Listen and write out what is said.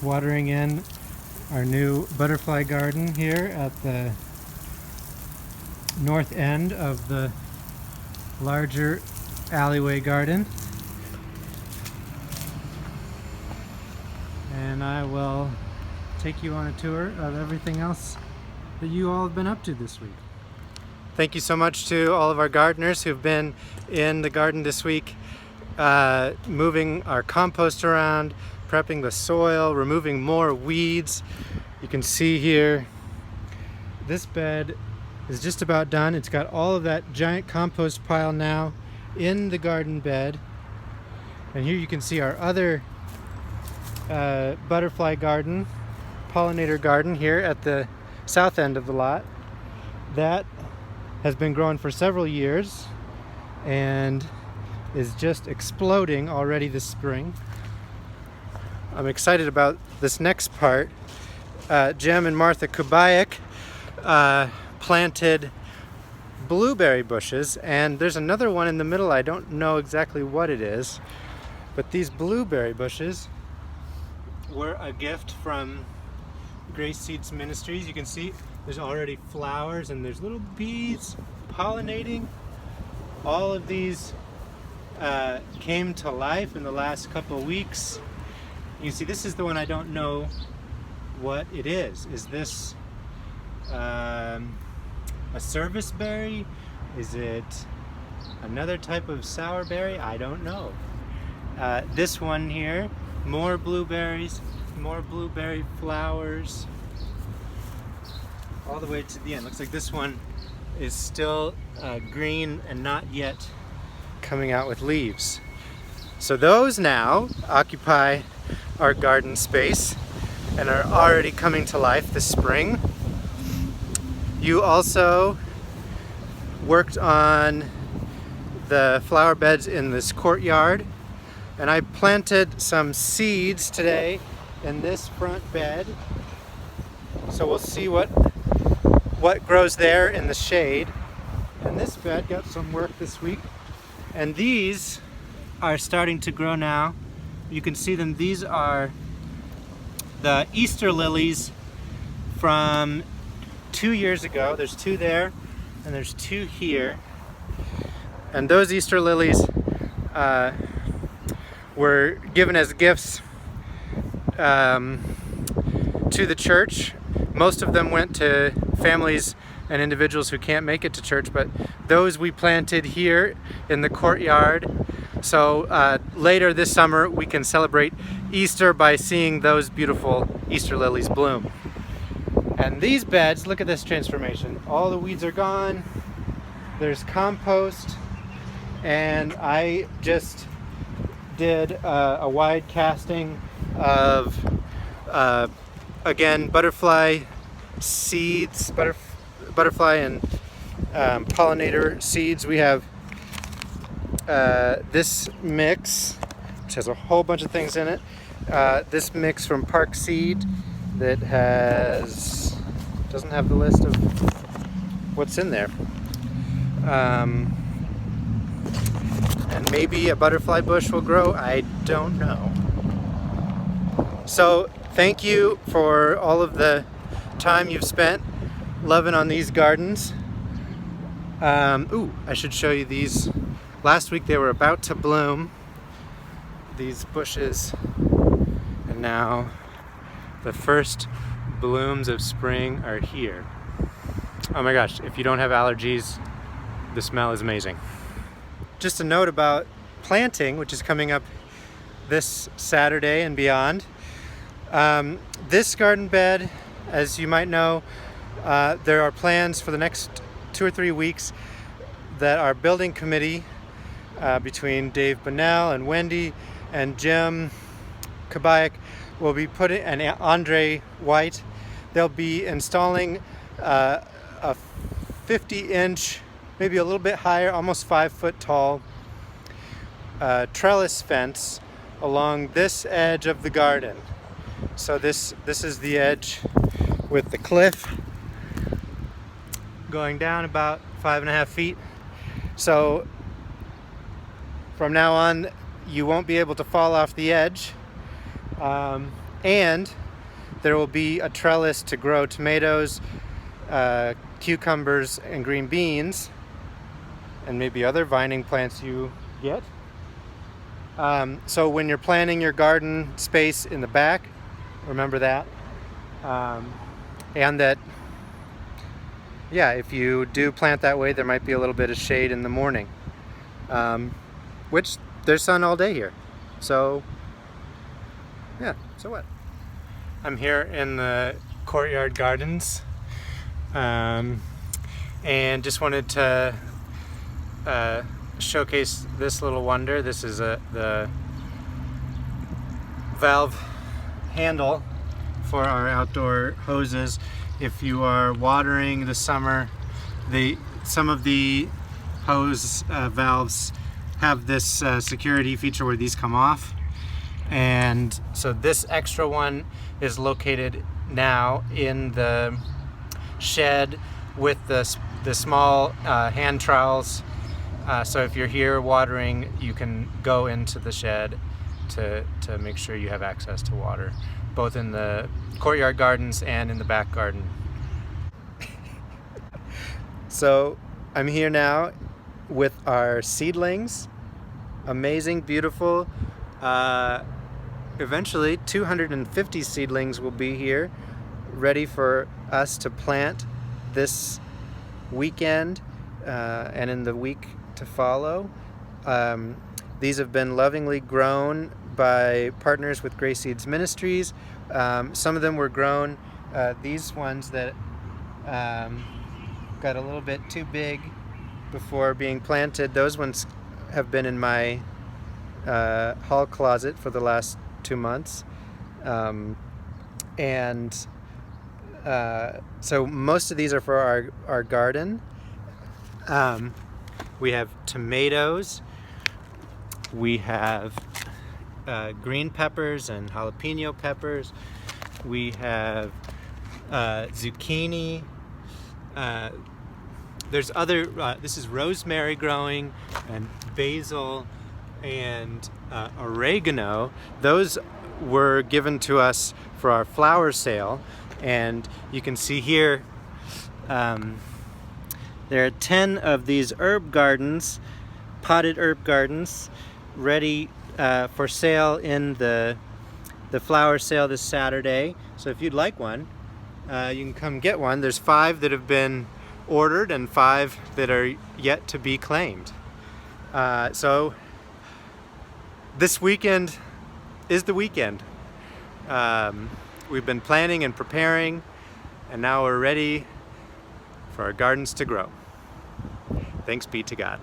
just watering in our new butterfly garden here at the north end of the larger alleyway garden. And I will take you on a tour of everything else that you all have been up to this week. Thank you so much to all of our gardeners who've been in the garden this week, moving our compost around, prepping the soil, removing more weeds. You can see here, this bed is just about done. It's got all of that giant compost pile now in the garden bed. And here you can see our other butterfly garden, pollinator garden here at the south end of the lot. That has been growing for several years and is just exploding already this spring. I'm excited about this next part. Jim and Martha Kubayak planted blueberry bushes, and there's another one in the middle. I don't know exactly what it is, but these blueberry bushes were a gift from Grace Seeds Ministries. You can see there's already flowers and there's little bees pollinating. All of these came to life in the last couple of weeks. You can see this is the one I don't know what it is. Is this a service berry? Is it another type of sour berry? I don't know. This one here, more blueberries, more blueberry flowers, all the way to the end. Looks like this one is still green and not yet coming out with leaves. So those now occupy our garden space and are already coming to life this spring. You also worked on the flower beds in this courtyard, and I planted some seeds today in this front bed. So we'll see what grows there in the shade. And this bed got some work this week. And these are starting to grow now. You can see them. These are the Easter lilies from 2 years ago. There's two there and there's two here. And those Easter lilies were given as gifts to the church. Most of them went to families and individuals who can't make it to church, but those we planted here in the courtyard. So later this summer we can celebrate Easter by seeing those beautiful Easter lilies bloom. And these beds, look at this transformation. All the weeds are gone. There's compost, and I just did a wide casting of again, butterfly seeds, butterfly and pollinator seeds. We have this mix, which has a whole bunch of things in it. This mix from Park Seed that doesn't have the list of what's in there. And maybe a butterfly bush will grow. I don't know. So thank you for all of the time you've spent loving on these gardens. I should show you these. Last week they were about to bloom, these bushes, and now the first blooms of spring are here. Oh my gosh, if you don't have allergies, the smell is amazing. Just a note about planting, which is coming up this Saturday and beyond. This garden bed, as you might know, there are plans for the next 2 or 3 weeks that our building committee, between Dave Bunnell and Wendy and Jim Kubayak, will be putting, and Andre White, they'll be installing a 50-inch, maybe a little bit higher, almost 5 foot tall trellis fence along this edge of the garden. So this is the edge with the cliff going down about 5.5 feet. So from now on, you won't be able to fall off the edge. And there will be a trellis to grow tomatoes, cucumbers, and green beans, and maybe other vining plants you get. So when you're planning your garden space in the back, remember that. And that, yeah, if you do plant that way, there might be a little bit of shade in the morning, which there's sun all day here. So, yeah, so what? I'm here in the Courtyard Gardens, and just wanted to showcase this little wonder. This is the valve handle for our outdoor hoses. If you are watering this summer, some of the hose valves have this security feature where these come off, and so this extra one is located now in the shed with the small hand trowels. So if you're here watering, you can go into the shed to make sure you have access to water, both in the Courtyard Gardens and in the back garden. So I'm here now with our seedlings. Amazing, beautiful. Eventually 250 seedlings will be here, ready for us to plant this weekend and in the week to follow. These have been lovingly grown by partners with Grace Seeds Ministries. Some of them were grown, these ones that got a little bit too big before being planted, those ones have been in my hall closet for the last 2 months. So most of these are for our garden. We have tomatoes, we have green peppers and jalapeno peppers, we have zucchini, there's other, this is rosemary growing, and basil, and oregano. Those were given to us for our flower sale, and you can see here there are 10 of these herb gardens, potted herb gardens, ready for sale in the flower sale this Saturday. So if you'd like one, you can come get one. There's 5 that have been ordered and 5 that are yet to be claimed. So this weekend is the weekend. We've been planning and preparing, and now we're ready for our gardens to grow. Thanks be to God.